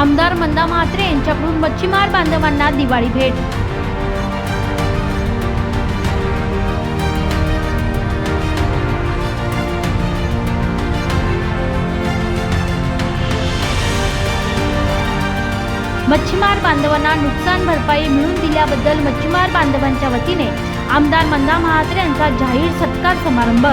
आमदार मंदा म्हात्रे यांच्याकडून मच्छीमार बांधवांना दिवाळी भेट। मच्छीमार बांधवांना नुकसान भरपाई मिळवून दिल्याबद्दल मच्छीमार बांधवांच्या वतीने आमदार मंदा म्हात्रे यांचा जाहीर सत्कार समारंभ।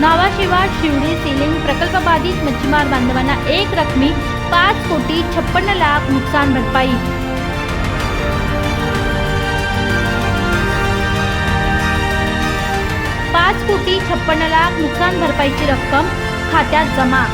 9वा शिवडी सीलिंग प्रकल्प बाधित मच्छीमार बांधवांना एक रकमी 5,56,00,000 नुकसान भरपाई। ₹5,56,00,000 नुकसान भरपाईची रक्कम खात्यात जमा।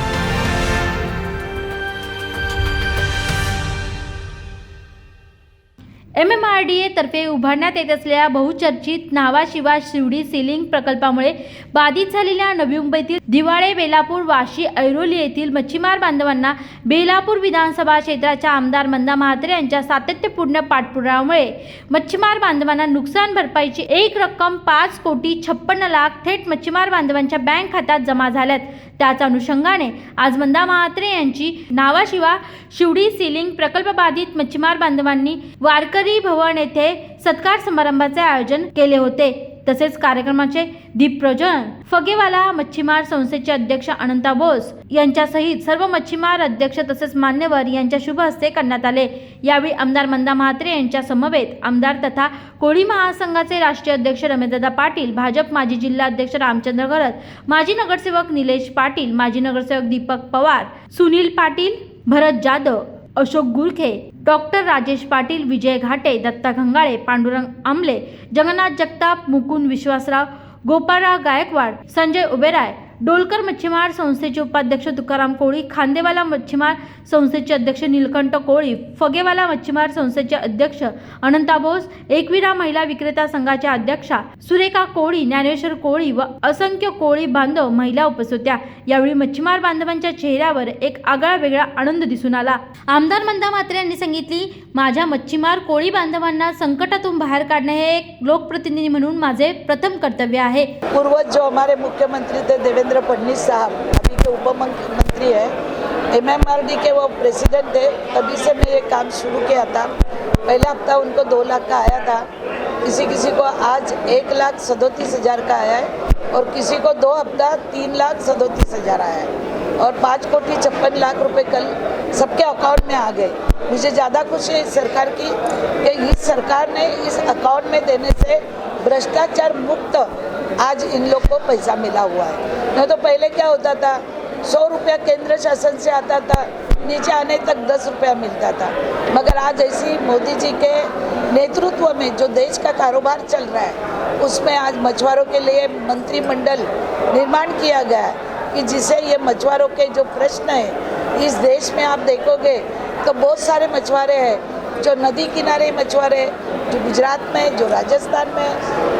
MMRDA तर्फे उभारण्यात येत असलेल्या बहुचर्चित 9वा शिवडी सीलिंग प्रकल्पामुळे बाधित झालेल्या नवी मुंबईतील दिवाळे, बेलापूर, वाशी, ऐरोली येथील मच्छीमार बांधवांना बेलापूर विधानसभा क्षेत्राच्या आमदार मंदा म्हात्रे यांच्या सातत्यपूर्ण पाठपुराव्यामुळे मच्छीमार बांधवांना नुकसान भरपाईची एक रक्कम 5,56,00,000 थेट मच्छीमार बांधवांच्या बँक खात्यात जमा झाल्यात। त्याच अनुषंगाने आज मंदा म्हात्रे यांची 9वा शिवडी सीलिंग प्रकल्प बाधित मच्छीमार बांधवांनी वारकरी भवन येथे सत्कार समारंभाचे आयोजन केले होते। तसेच कार्यक्रमाचे दीपप्रज्वलन फगेवाला मच्छीमार संस्थेचे अध्यक्ष अनंता बोस यांच्यासहित सर्व मच्छीमार अध्यक्ष तसेच मान्यवर यांच्या शुभ हस्ते करण्यात आले। यावेळी आमदार मंदा म्हात्रे यांच्या समवेत आमदार तथा कोळी महासंघाचे राष्ट्रीय अध्यक्ष रमेशदादा पाटील, भाजप माजी जिल्हा अध्यक्ष रामचंद्र घरत, माजी नगरसेवक निलेश पाटील, माजी नगरसेवक दीपक पवार, सुनील पाटील, भरत जाधव, अशोक गुरखे, डॉक्टर राजेश पाटील, विजय घाटे, दत्ता घंगाळे, पांडुरंग आमले, जगन्नाथ जगताप, मुकुंद विश्वासराव, गोपाळराव गायकवाड, संजय उबेराय, डोलकर मच्छीमार संस्थेचे उपाध्यक्ष तुकाराम कोळी, खांदेवाला मच्छीमार संस्थेचे अध्यक्ष नीलकंठ कोळी, फगेवाला मच्छीमार संस्थेचे अध्यक्ष अनंता बोस, एकविरा महिला विक्रेता संघाच्या अध्यक्षा सुरेखा कोळी, ज्ञानेश्वर कोळी व असंख्य कोळी बांधव महिला उपस्थित होत्या। यावेळी मच्छीमार बांधवांच्या चेहऱ्यावर एक आगळा वेगळा आनंद दिसून आला। आमदार मंदा म्हात्रे यांनी सांगितली, माझ्या मच्छीमार कोळी बांधवांना संकटातून बाहेर काढणे हे एक लोकप्रतिनिधी म्हणून माझे प्रथम कर्तव्य आहे। पूर्वज जो हमारे मुख्यमंत्री थे देवेंद्र फडणवीस साहब, अभी के उप मुख्यमंत्री है, MMRD के वो प्रेसिडेंट थे, तभी से मैं ये काम शुरू किया था। पहला हफ्ता उनको 2 लाख का आया था, किसी को आज 1,37,000 का आया है और किसी को 2 हफ्ता 3,37,000 आया है और 5,56,00,000 रुपए कल सबके अकाउंट में आ गए। मुझे ज़्यादा खुशी है इस सरकार की कि इस सरकार ने इस अकाउंट में देने से भ्रष्टाचार मुक्त आज इन लोग को पैसा मिला हुआ है। नहीं तो पहले क्या होता था, 100 रुपया केंद्र शासन से आता था, नीचे आने तक 10 रुपया मिलता था। मगर आज ऐसी मोदी जी के नेतृत्व में जो देश का कारोबार चल रहा है, उसमें आज मछुआरों के लिए मंत्रिमंडल निर्माण किया गया है कि जिससे ये मछुआरों के जो प्रश्न है, इस देश में आप देखोगे तो बहुत सारे मछुआरे हैं जो नदी किनारे मछुआरे, जो गुजरात में, जो राजस्थान में,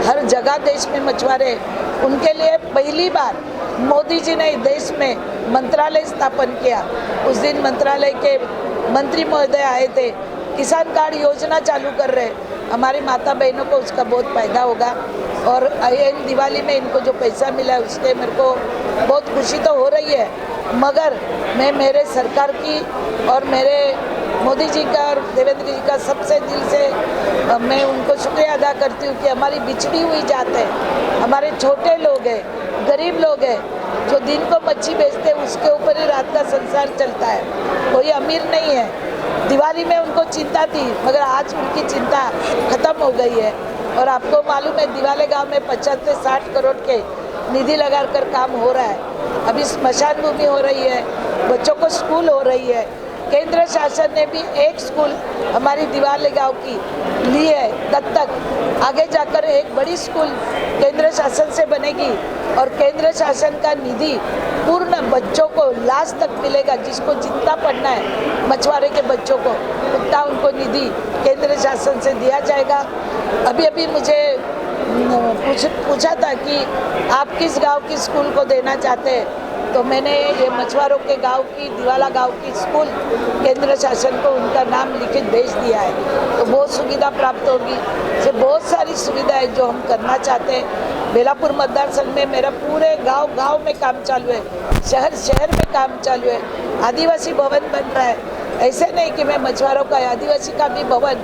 हर जगह देश में मछुआरे, उनके लिए पहली बार मोदी जी ने देश में मंत्रालय स्थापन किया। उस दिन मंत्रालय के मंत्री महोदय आए थे, किसान कार्ड योजना चालू कर रहे, हमारी माता बहनों को उसका बहुत फायदा होगा और दिवाली में इनको जो पैसा मिला है उसके मेरे को बहुत खुशी तो हो रही है। मगर मैं मेरे सरकार की और मेरे मोदी जी का और देवेंद्र जी का सबसे दिल से मैं उनको शुक्रिया अदा करती हूँ कि हमारी बिछड़ी हुई जात है, हमारे छोटे लोग हैं, गरीब लोग हैं, जो दिन को मच्छी बेचते हैं उसके ऊपर ही रात का संसार चलता है। कोई अमीर नहीं है। दिवाली में उनको चिंता थी मगर आज उनकी चिंता खत्म हो गई है और आपको मालूम है दिवाले गांव में 50 से 60 करोड़ के निधि लगाकर काम हो रहा है। अभी स्मशान भूमि हो रही है, बच्चों को स्कूल हो रही है। केंद्र शासन ने भी एक स्कूल हमारी दिवाले गांव की ली है दत्तक। आगे जाकर एक बड़ी स्कूल केंद्र शासन से बनेगी और केंद्र शासन का निधि पूर्ण बच्चों को लास्ट तक मिलेगा। जिसको जितना पढ़ना है मछुआरे के बच्चों को, उतना उनको निधि केंद्र शासन से दिया जाएगा। अभी मुझे पूछा था कि आप किस गांव की स्कूल को देना चाहते हैं, तो मैंने ये मछुआरों के गांव की दिवाला गांव की स्कूल केंद्र शासन को उनका नाम लिखित भेज दिया है, तो बहुत सुविधा प्राप्त होगी। से बहुत सारी सुविधाएं जो हम करना चाहते हैं। बेलापुर मतदार संघ में मेरा पूरे गांव में काम चालू है, शहर में काम चालू है। आदिवासी भवन बन रहा है, ऐसे नहीं कि मैं मछुआरों का आदिवासी का भी भवन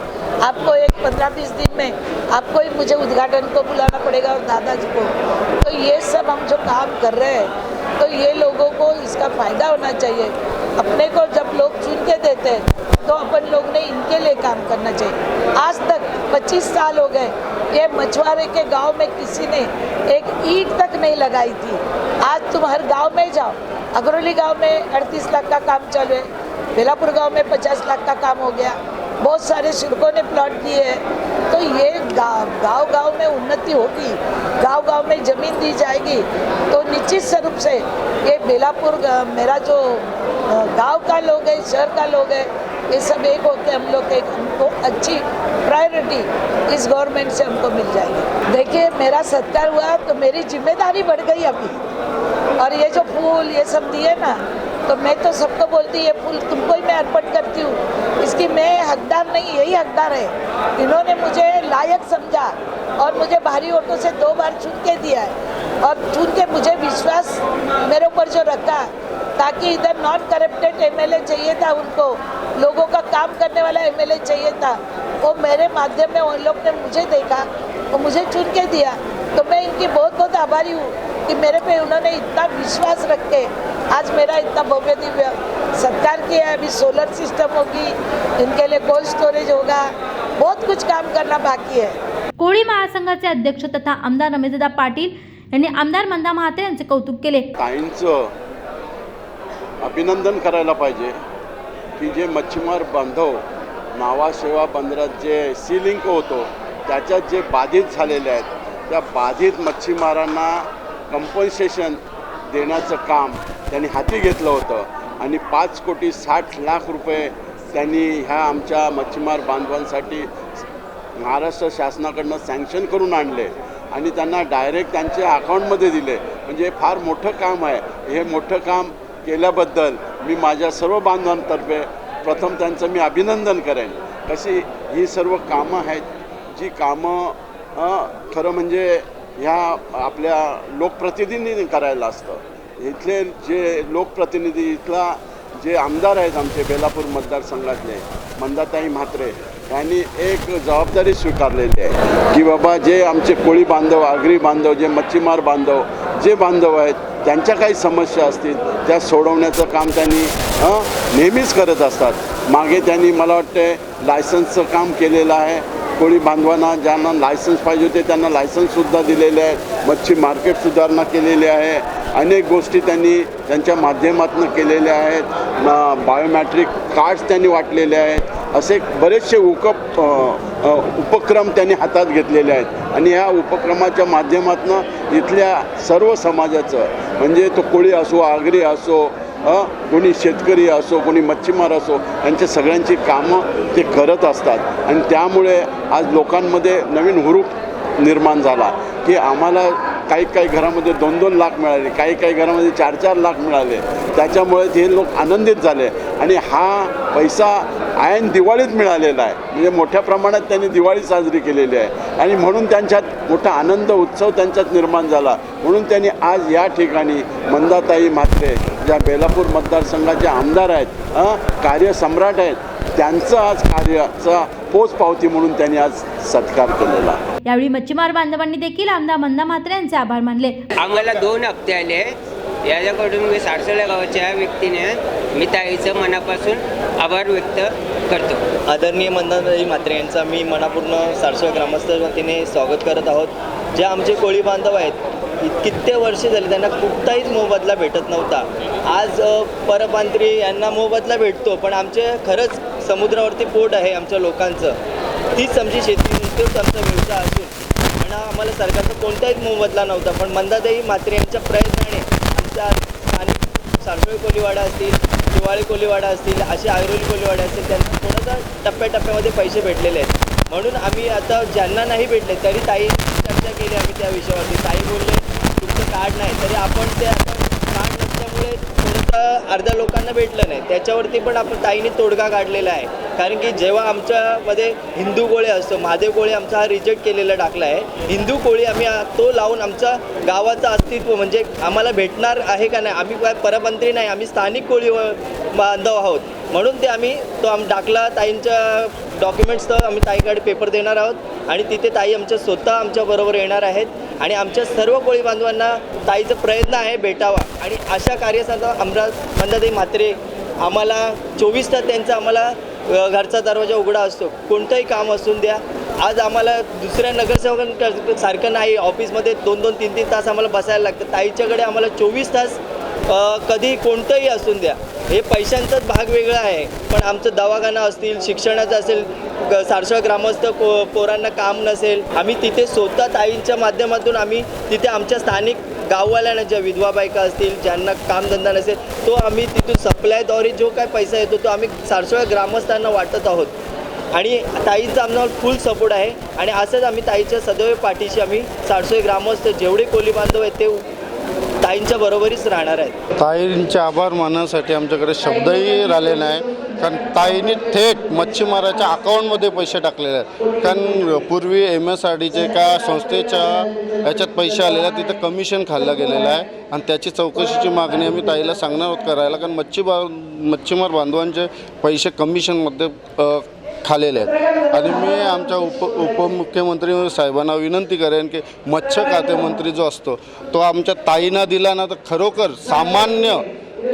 आपको एक 15-20 दिन में आपको ही मुझे उद्घाटन को बुलाना पड़ेगा और दादाजी को। तो ये सब हम जो काम कर रहे हैं तो ये लोगों को इसका फायदा होना चाहिए। अपने को जब लोग चुन के देते हैं तो अपन लोग ने इनके लिए काम करना चाहिए। आज तक 25 साल हो गए, ये मछुआरे के गांव में किसी ने एक ईंट तक नहीं लगाई थी। आज तुम हर गांव में जाओ, अगरोली गांव में 38 लाख का काम चालू है, बेलापुर गांव में 50 लाख का काम हो गया, बहुत सारे शिरकों ने प्लॉट दिए हैं। तो ये गांव में उन्नति होगी, गांव में ज़मीन दी जाएगी तो निश्चित स्वरूप से ये बेलापुर मेरा जो गांव का लोग है, शहर का लोग है, ये सब एक होते हम लोग के हमको अच्छी प्रायोरिटी इस गवर्नमेंट से हमको मिल जाएगी। देखिए मेरा सत्कार हुआ तो मेरी जिम्मेदारी बढ़ गई अभी, और ये जो फूल ये सब दिए ना, तो मैं तो सबको बोलती ये फूल तुमको ही मैं अर्पण करती हूँ, इसकी मैं हकदार नहीं, यही हकदार है। इन्होंने मुझे लायक समझा और मुझे भारी वोटों से 2 बार चुन के दिया है, और चुन के मुझे विश्वास मेरे ऊपर जो रखा, ताकि इधर नॉन करप्टेड एमएलए चाहिए था उनको, लोगों का काम करने वाला एमएलए चाहिए था, वो मेरे माध्यम में उन लोग ने मुझे देखा, वो मुझे चुन के दिया। तो मैं इनकी बहुत बहुत आभारी हूँ कि मेरे पे उन्होंने इतना विश्वास रख के आज मेरा इतना भव्य दिव्य सत्कार किया है। अभी सोलर सिस्टम होगी, इनके लिए कोल्ड स्टोरेज होगा, बहुत कुछ काम करना बाकी है। कोळी महासंघाचे अध्यक्ष तथा आमदार रमेशदादा पाटील यांनी आमदार मंदा महात्रे यांचे कौतुक केले। ताईंचं अभिनंदन करायला पाहिजे की जे मच्छीमार बांधव नावाशेवा बंदरात जे सी लिंक होतो त्याच्यात जे बाधित झालेले आहेत त्या बाधित मच्छीमारांना कंपन्सेशन देण्याचं काम त्यांनी हाती घेतलं होतं आणि 5,60,00,000 रुपये त्यांनी ह्या आमच्या मच्छीमार बांधवांसाठी महाराष्ट्र शासनाकडनं सँक्शन करून आणले आणि त्यांना डायरेक्ट त्यांच्या अकाउंटमध्ये दिले। म्हणजे फार मोठं काम आहे। हे मोठं काम केल्याबद्दल मी माझ्या सर्व बांधवांतर्फे प्रथम त्यांचं मी अभिनंदन करेन। कशी ही सर्व कामं आहेत जी कामं खरं म्हणजे ह्या आपल्या लोकप्रतिनिधींनी करायला असतं। इथले जे लोकप्रतिनिधी इथला जे आमदार आहेत आमचे बेलापूर मतदारसंघातले मंदाताई म्हात्रे यांनी एक जबाबदारी स्वीकारलेली आहे की बाबा जे आमचे कोळी बांधव, आगरी बांधव, जे मच्छीमार बांधव, जे बांधव आहेत त्यांच्या काही समस्या असतील त्या सोडवण्याचं काम त्यांनी नेहमीच करत असतात। मागे त्यांनी मला वाटते लायसन्सचं काम केलेलं आहे। कोळी बांधवांना ज्यांना लायसन्स पाहिजे होते त्यांना लायसन्ससुद्धा दिलेले आहेत। मच्छी मार्केट सुधारणा केलेली आहे। अनेक गोष्टी त्यांनी त्यांच्या माध्यमातून केलेल्या आहेत। बायोमॅट्रिक कार्ड्स त्यांनी वाटलेले आहेत। असे बरेचसे उपक्रम त्यांनी हातात घेतलेले आहेत आणि या उपक्रमाच्या माध्यमातून इथल्या सर्व समाजाचं म्हणजे तो कोळी असो, आगरी असो, कोणी शेतकरी असो, कोणी मच्छीमार असो, यांच्या सगळ्यांची कामं ते करत असतात आणि त्यामुळे आज लोकांमध्ये नवीन हुरूप निर्माण झाला की आम्हाला काही घरामध्ये 2-2 लाख मिळाले, काही घरामध्ये 4-4 लाख मिळाले। त्याच्यामुळे ते लोक आनंदित झाले आणि हा पैसा ऐन दिवाळीत मिळालेला आहे। म्हणजे मोठ्या प्रमाणात त्यांनी दिवाळी साजरी केलेली आहे आणि म्हणून त्यांच्यात मोठा आनंद उत्सव त्यांच्यात निर्माण झाला। म्हणून त्यांनी आज या ठिकाणी मंदाताई म्हात्रे ज्या बेलापूर मतदारसंघाचे आमदार आहेत, कार्यसम्राट आहेत, त्यांचं आज कार्याचा पोचपावती म्हणून त्यांनी आज सत्कार केलेला। यावेळी मच्छीमार बांधवांनी देखील आमदार मंदा म्हात्रे यांचे आभार मानले। आम्हाला 2 हप्ते आले, याच्याकडून मी सारसोला गावाच्या व्यक्तीने मी ताईचं मनापासून आभार व्यक्त करतो। आदरणीय मंदाताई म्हात्रे यांचा मी मनापूर्ण सारसोला ग्रामस्थ वतीने स्वागत करत आहोत। जे आमचे कोळी बांधव आहेत कित्येक वर्षे झाली त्यांना कुठलाच मोबदला भेटत नव्हता। आज परप्रांतीय यांना मोबदला भेटतो, पण आमचे खरंच समुद्रावरती पोट आहे आमच्या लोकांचं, तीच आमची शेती, तोच आमचा व्यवसाय असून आणि आम्हाला सरकारचा कोणताही मोबदला नव्हता। पण मंदाताई म्हात्रे यांच्या प्रयत्नाने आमच्या स्थानिक सारसोळी कोळीवाडा असतील, दिवाळी कोळीवाडा असतील, असे ऐरोली कोळीवाडा असतील, त्यांना थोडासा टप्प्याटप्प्यामध्ये पैसे भेटलेले आहेत। म्हणून आम्ही आता ज्यांना नाही भेटले तरी ताई चर्चा केली आम्ही त्या विषयावरती। ताई बोलले तुमचं कार्ड नाही, तरी आपण ते आता कार्ड नसल्यामुळे अर्ध्या लोकांना भेटलं नाही. त्याच्यावरती पण आपण ताईने तोडगा काढलेला आहे. कारण की जेव्हा आमच्यामध्ये हिंदू कोळी असतो, महादेव कोळी आमचा हा रिजेक्ट केलेला टाकला आहे. हिंदू कोळी आम्ही तो लावून आमच्या गावाचं अस्तित्व म्हणजे आम्हाला भेटणार आहे का नाही, आम्ही काय परमंत्री नाही, आम्ही स्थानिक कोळी बांधव आहोत. म्हणून ते आम्ही टाकला. ताईंच्या डॉक्युमेंट्स तर आम्ही ताईकडे पेपर देणार आहोत आणि तिथे ताई स्वतः आमच्याबरोबर येणार आहेत आणि आमच्या सर्व कोळी बांधवांना ताईचा प्रयत्न आहे भेटावा. आणि अशा कार्यासाठी मंदाताई म्हात्रे आम्हाला 24 तास त्यांचा आम्हाला घरचा दरवाजा उघडा असतो. कोणतंही काम असून द्या. आज आम्हाला दुसऱ्या नगरसेवकांसारखं नाही, ऑफिसमध्ये 2-2, 3-3 तास आम्हाला बसायला लागतं. ताईच्याकडे आम्हाला 24 तास कधी कोणतंही असून द्या. हे पैशांचाच भाग वेगळा आहे, पण आमचं दवाखाना असतील, शिक्षणाचं असेल, सारसोळा ग्रामस्थ पोरांना काम नसेल, आम्ही तिथे स्वतः ताईंच्या माध्यमातून आम्ही तिथे आमच्या स्थानिक गाववाल्यांना, ज्या विधवा बायका असतील, ज्यांना कामधंदा नसेल, तो आम्ही तिथून सप्लायद्वारे जो काय पैसा येतो तो आम्ही सारसोळा ग्रामस्थांना वाटत आहोत. आणि ताईंचा आम्हाला फुल सपोर्ट आहे आणि असंच आम्ही ताईच्या सदैव पाठीशी आम्ही सारसोळा ग्रामस्थ जेवढे कोळी बांधव आहेत ते ताईंच्या बरोबरीच राहणार आहेत. ताईंचे आभार मानण्यासाठी आमच्याकडे शब्दही राहिले नाही. कारण ताईंनी थेट मच्छीमाराच्या अकाउंटमध्ये पैसे टाकलेले आहेत. कारण पूर्वी MSRDचे का संस्थेच्या याच्यात पैसे आलेले आहेत, तिथं कमिशन खाल्लं गेलेलं आहे आणि त्याची चौकशीची मागणी आम्ही ताईला सांगणार आहोत करायला. कारण मच्छीमार बांधवांचे पैसे कमिशनमध्ये खाल्लेले आहेत. आणि मी आमच्या उपमुख्यमंत्री साहेबांना विनंती करेन की मत्स्य खाते मंत्री जो असतो तो आमच्या ताईंना दिला ना तर खरोखर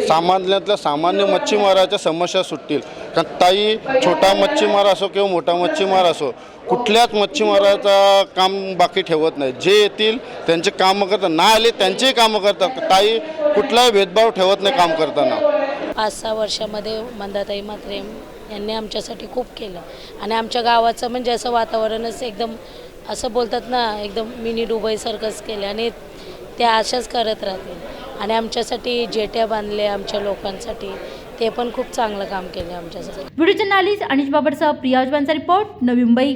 सामान्यातल्या सामान्य मच्छीमाराच्या समस्या सुटतील. कारण ताई छोटा मच्छीमार असो किंवा मोठा मच्छीमार असो, कुठल्याच मच्छीमाराचा काम बाकी ठेवत नाही. जे येतील त्यांचे कामं करतात, नाही आले त्यांचेही कामं करतात. ताई कुठलाही भेदभाव ठेवत नाही काम करताना. 5-6 वर्षामध्ये मंदाताई म्हात्रे यांनी आमच्यासाठी खूप केलं आणि आमच्या गावाचं म्हणजे असं वातावरणच एकदम असं बोलतात ना, एकदम मिनी दुबईसारखंच केलं आणि त्या अशाच करत राहतील. आणि आमच्यासाठी जेट्या बांधल्या आमच्या लोकांसाठी, ते पण खूप चांगलं काम केलं आमच्यासाठी. व्हिडिओ जर्नलिस्ट अनिश बाबरसह प्रिया उजवांचा रिपोर्ट, नवी मुंबई.